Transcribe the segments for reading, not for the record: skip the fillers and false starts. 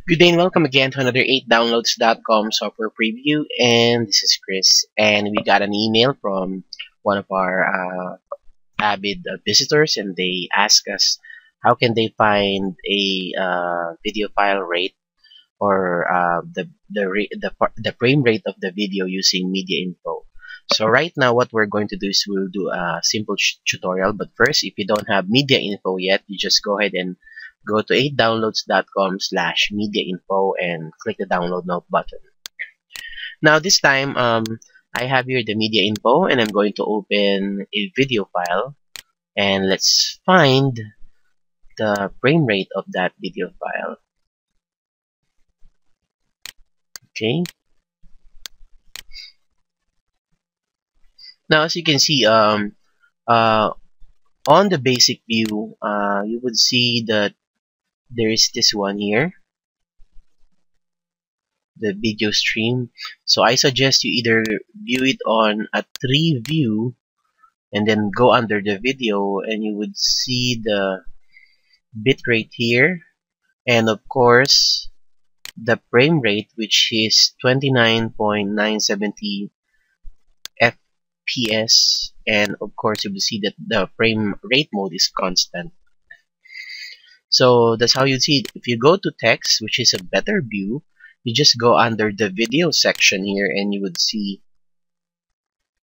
Good day and welcome again to another 8downloads.com software preview. And this is Chris. And we got an email from one of our avid visitors, and they ask us how can they find a video file rate or the frame rate of the video using Media Info. So right now, what we're going to do is we'll do a simple tutorial. But first, if you don't have Media Info yet, you just go ahead and go to 8downloads.com/media info and click the download now button. Now this time, I have here the Media Info, and I'm going to open a video file, and let's find the frame rate of that video file. Okay. Now, as you can see, uh, on the basic view, you would see that there is this one here, the video stream. So I suggest you either view it on a 3 view and then go under the video, and you would see the bitrate here, and of course the frame rate, which is 29.970 FPS, and of course you will see that the frame rate mode is constant. So that's how you see it. If you go to text, which is a better view, you just go under the video section here, and you would see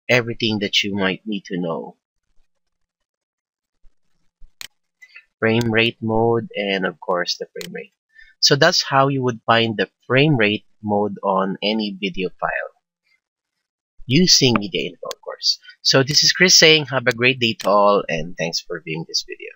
everything that you might need to know. Frame rate mode, and of course the frame rate. So that's how you would find the frame rate mode on any video file using Media Info, of course. So this is Chris saying have a great day to all, and thanks for viewing this video.